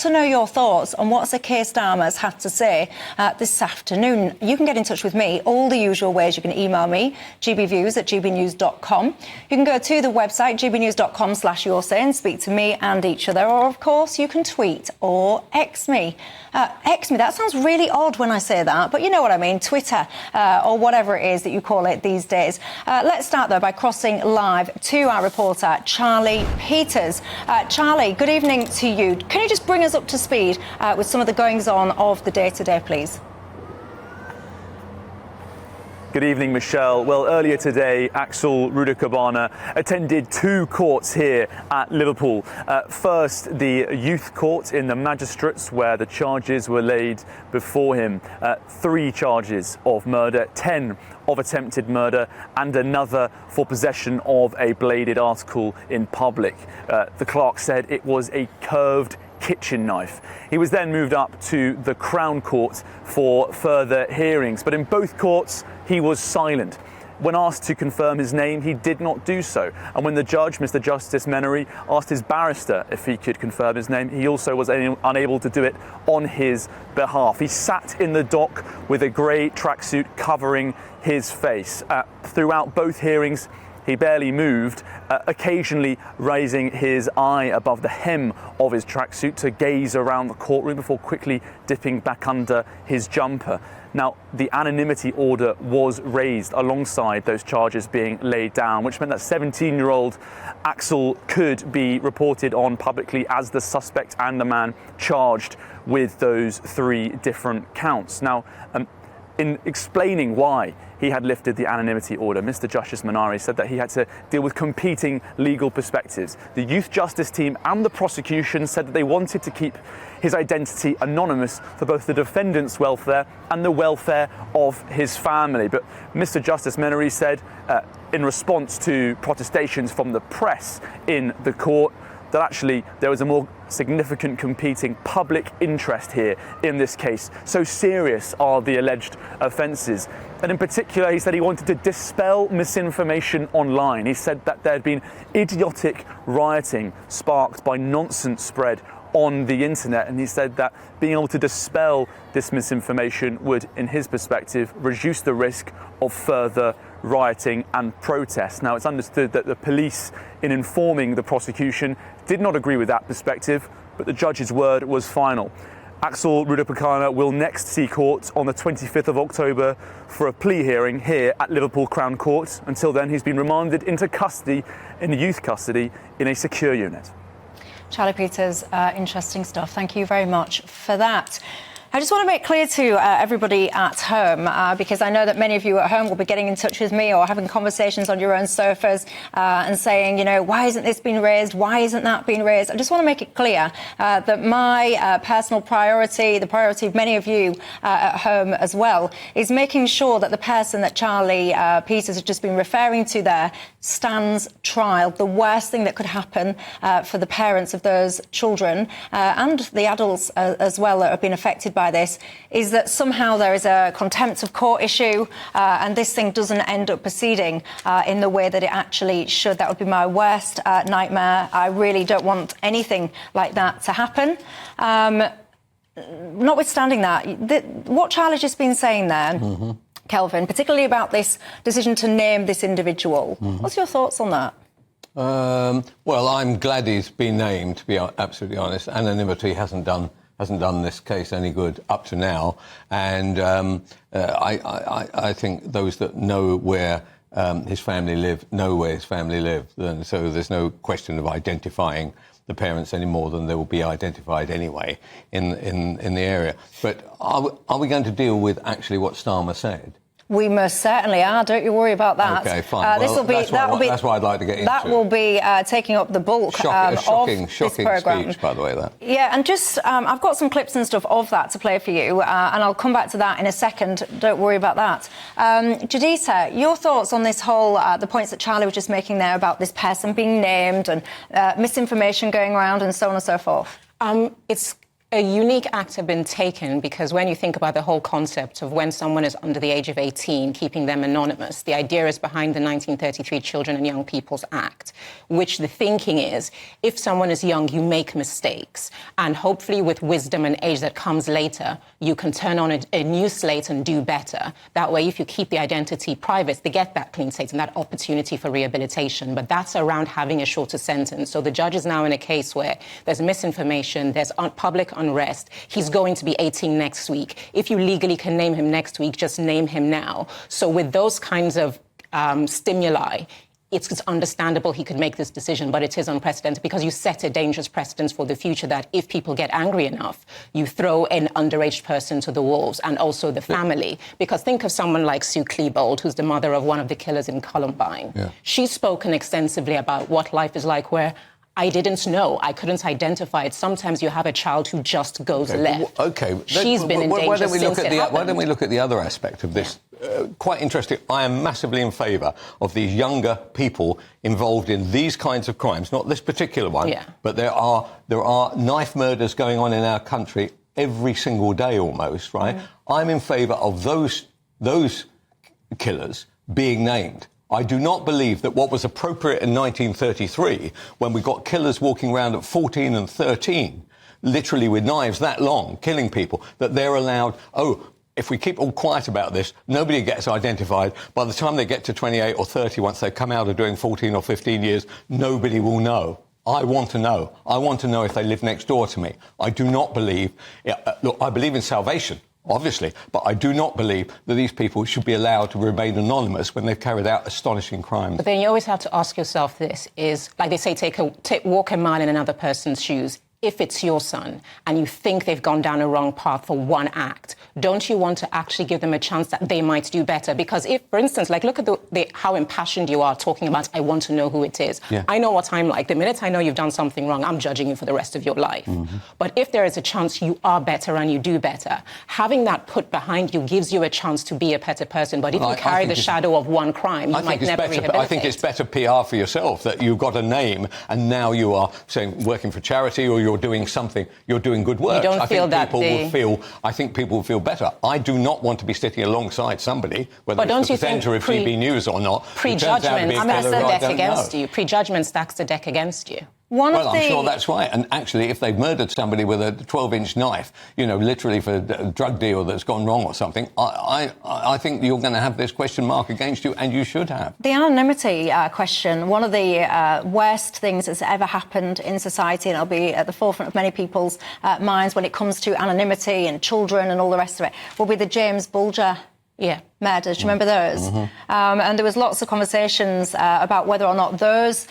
To know your thoughts on what Sir Keir Starmer's had to say this afternoon. You can get in touch with me all the usual ways. You can email me, gbviews@gbnews.com. You can go to the website, gbnews.com/yoursay, and speak to me and each other. Or, of course, you can tweet or X me. X me, that sounds really odd when I say that, but you know what I mean, Twitter or whatever it is that you call it these days. Let's start, though, by crossing live to our reporter, Charlie Peters. Charlie, good evening to you. Can you just bring us up to speed with some of the goings-on of the day today, please? Good evening, Michelle. Well, earlier today, Axel Rudakabana attended two courts here at Liverpool. First, the youth court in the magistrates, where the charges were laid before him. 3 charges of murder, 10 of attempted murder, and another for possession of a bladed article in public. The clerk said it was a curved kitchen knife. He was then moved up to the Crown Court for further hearings, but in both courts he was silent. When asked to confirm his name, he did not do so. And when the judge, Mr. Justice Menery, asked his barrister if he could confirm his name, he also was unable to do it on his behalf. He sat in the dock with a grey tracksuit covering his face. Throughout both hearings, he barely moved, occasionally raising his eye above the hem of his tracksuit to gaze around the courtroom before quickly dipping back under his jumper. Now, the anonymity order was raised alongside those charges being laid down, which meant that 17-year-old Axel could be reported on publicly as the suspect and the man charged with those 3 different counts. Now, in explaining why he had lifted the anonymity order, Mr. Justice Menery said that he had to deal with competing legal perspectives. The youth justice team and the prosecution said that they wanted to keep his identity anonymous for both the defendant's welfare and the welfare of his family. But Mr. Justice Menery said, in response to protestations from the press in the court, that actually there was a more significant competing public interest here in this case. So serious are the alleged offences. And in particular, he said he wanted to dispel misinformation online. He said that there had been idiotic rioting sparked by nonsense spread on the internet, and he said that being able to dispel this misinformation would, in his perspective, reduce the risk of further rioting and protest. Now, it's understood that the police, in informing the prosecution, did not agree with that perspective, but the judge's word was final. Axel Rudakabana will next see court on the 25th of October for a plea hearing here at Liverpool Crown Court. Until then, he's been remanded into custody, in youth custody, in a secure unit. Charlie Peters, interesting stuff. Thank you very much for that. I just want to make clear to everybody at home, because I know that many of you at home will be getting in touch with me or having conversations on your own sofas and saying, you know, why isn't this being raised? Why isn't that being raised? I just want to make it clear that my personal priority, the priority of many of you at home as well, is making sure that the person that Charlie Peters has just been referring to there stands trial. The worst thing that could happen for the parents of those children and the adults as well that have been affected by this is that somehow there is a contempt of court issue and this thing doesn't end up proceeding in the way that it actually should. That would be my worst nightmare. I really don't want anything like that to happen. Notwithstanding that, what Charlie has just been saying there, Kelvin, particularly about this decision to name this individual, what's your thoughts on that? Well, I'm glad he's been named, to be absolutely honest. Anonymity hasn't done this case any good up to now, and I think those that know where his family live know where his family live, and so there's no question of identifying the parents any more than they will be identified anyway in the area. But are we going to deal with actually what Starmer said? We most certainly are. Don't you worry about that. Okay, fine. Well, that's what I'd like to get into. That will be taking up the bulk of this programme. Speech, by the way, that. Yeah, and just I've got some clips and stuff of that to play for you, and I'll come back to that in a second. Don't worry about that. Judita, your thoughts on this whole the points that Charlie was just making there about this person being named and misinformation going around and so on and so forth? It's a unique act have been taken because when you think about the whole concept of when someone is under the age of 18, keeping them anonymous, the idea is behind the 1933 Children and Young People's Act, which the thinking is, if someone is young, you make mistakes. And hopefully with wisdom and age that comes later, you can turn on a new slate and do better. That way, if you keep the identity private, they get that clean slate and that opportunity for rehabilitation. But that's around having a shorter sentence. So the judge is now in a case where there's misinformation, there's public unrest. He's going to be 18 next week. If you legally can name him next week, just name him now. So with those kinds of stimuli, it's understandable he could make this decision, but it is unprecedented because you set a dangerous precedent for the future that if people get angry enough, you throw an underage person to the wolves and also the family. Because think of someone like Sue Klebold, who's the mother of one of the killers in Columbine. Yeah. She's spoken extensively about what life is like where I didn't know. I couldn't identify it. Sometimes you have a child who just goes left. Okay. She's been in danger since it happened. Why don't we look at the other aspect of this? Yeah. Quite interesting. I am massively in favour of these younger people involved in these kinds of crimes. Not this particular one, but there are knife murders going on in our country every single day almost, right? I'm in favour of those killers being named. I do not believe that what was appropriate in 1933, when we got killers walking around at 14 and 13, literally with knives that long, killing people, that they're allowed, if we keep all quiet about this, nobody gets identified. By the time they get to 28 or 30, once they come out of doing 14 or 15 years, nobody will know. I want to know. I want to know if they live next door to me. I do not believe... look, I believe in salvation, obviously, but I do not believe that these people should be allowed to remain anonymous when they've carried out astonishing crimes. But then you always have to ask yourself this, is, like they say, walk a mile in another person's shoes. If it's your son and you think they've gone down a wrong path for one act, don't you want to actually give them a chance that they might do better? Because if, for instance, like look at how impassioned you are talking about, I want to know who it is. Yeah. I know what I'm like. The minute I know you've done something wrong, I'm judging you for the rest of your life. Mm-hmm. But if there is a chance you are better and you do better, having that put behind you gives you a chance to be a better person. But if you carry the shadow of one crime, you might never rehabilitate. I think it's better PR for yourself that you've got a name and now you are, saying, working for charity or you're doing something, you're doing good work. You don't feel that I think people will feel better. I do not want to be sitting alongside somebody, whether it's the presenter of TV News or not. Prejudgment stacks the deck against you. Prejudgment stacks the deck against you. I'm sure that's right. And actually, if they've murdered somebody with a 12-inch knife, literally for a drug deal that's gone wrong or something, I think you're going to have this question mark against you, and you should have. The anonymity question, one of the worst things that's ever happened in society, and it'll be at the forefront of many people's minds when it comes to anonymity and children and all the rest of it, will be the James Bulger murders. Do you remember those? Mm-hmm. And there was lots of conversations about whether or not those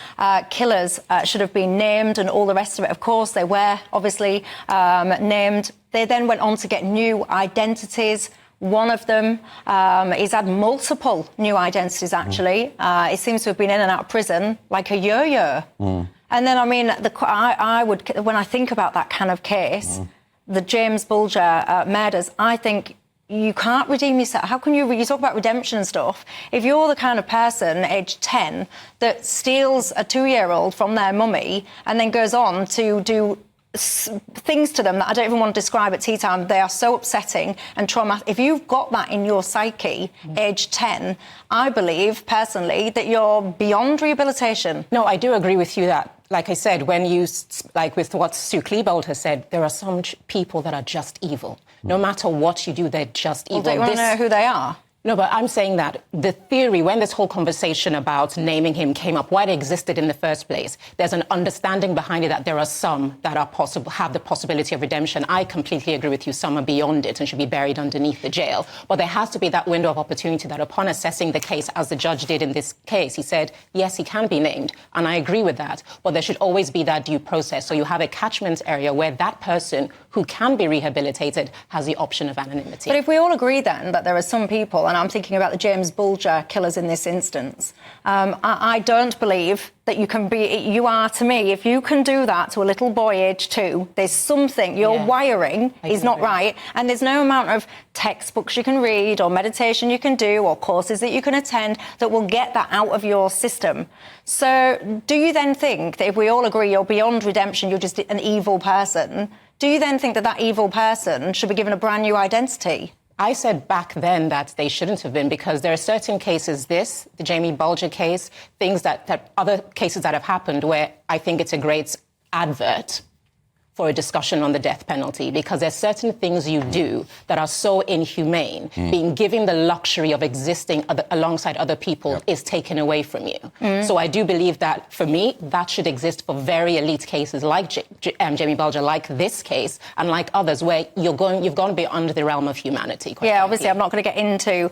killers should have been named and all the rest of it. Of course, they were obviously named. They then went on to get new identities. One of them, he's had multiple new identities, actually. He seems to have been in and out of prison like a yo-yo. And then, I mean, I would, when I think about that kind of case, the James Bulger murders, I think you can't redeem yourself. How can you talk about redemption and stuff? If you're the kind of person, age 10, that steals a 2-year-old from their mummy and then goes on to do things to them that I don't even want to describe at tea time, they are so upsetting and traumatic. If you've got that in your psyche, age 10, I believe, personally, that you're beyond rehabilitation. No, I do agree with you that, like I said, when you, like with what Sue Klebold has said, there are some people that are just evil. No matter what you do, they're just evil. Well, do you want to know who they are? No, but I'm saying that the theory, when this whole conversation about naming him came up, why it existed in the first place, there's an understanding behind it that there are some that are have the possibility of redemption. I completely agree with you. Some are beyond it and should be buried underneath the jail. But there has to be that window of opportunity that upon assessing the case, as the judge did in this case, he said, yes, he can be named. And I agree with that. But there should always be that due process. So you have a catchment area where that person who can be rehabilitated has the option of anonymity. But if we all agree then that there are some people, and I'm thinking about the James Bulger killers in this instance, I don't believe that you are, to me, if you can do that to a little boy age 2, there's something, your wiring is not right, and there's no amount of textbooks you can read or meditation you can do or courses that you can attend that will get that out of your system. So do you then think that if we all agree you're beyond redemption, you're just an evil person, do you then think that that evil person should be given a brand new identity? I said back then that they shouldn't have been, because there are certain cases, the Jamie Bulger case, things that other cases that have happened where I think it's a great advert for a discussion on the death penalty, because there's certain things you do that are so inhumane. Being given the luxury of existing alongside other people is taken away from you. So I do believe that, for me, that should exist for very elite cases like Jamie Bulger, like this case, and like others, where you've gone beyond the realm of humanity. Yeah, obviously, I'm not going to get into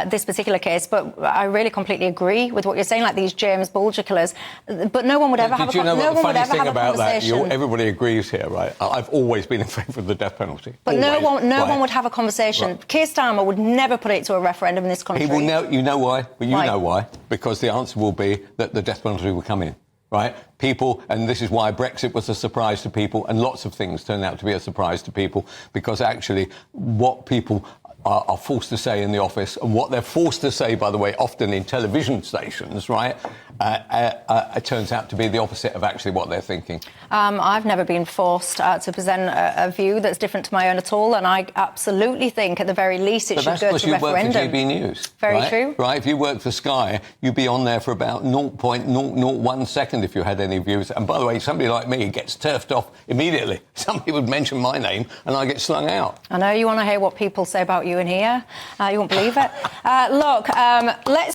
this particular case, but I really completely agree with what you're saying, like these James Bulger killers. But no one would ever have a conversation. Did you know what the funny thing about that? Everybody agrees here. Right, I've always been in favour of the death penalty. But no one would have a conversation. Right. Keir Starmer would never put it to a referendum in this country. He will know. You know why? Well, you know why? Because the answer will be that the death penalty will come in. Right? People, and this is why Brexit was a surprise to people, and lots of things turned out to be a surprise to people, because actually what people are forced to say in the office, and what they're forced to say, by the way, often in television stations, right, it turns out to be the opposite of actually what they're thinking. I've never been forced to present a view that's different to my own at all, and I absolutely think, at the very least, it should go to referendum. But that's because you work for GB News. Very true. Right, if you work for Sky, you'd be on there for about 0.001 second if you had any views. And by the way, somebody like me gets turfed off immediately. Somebody would mention my name, and I get slung out. I know you want to hear what people say about you in here. You won't believe it. Look, let's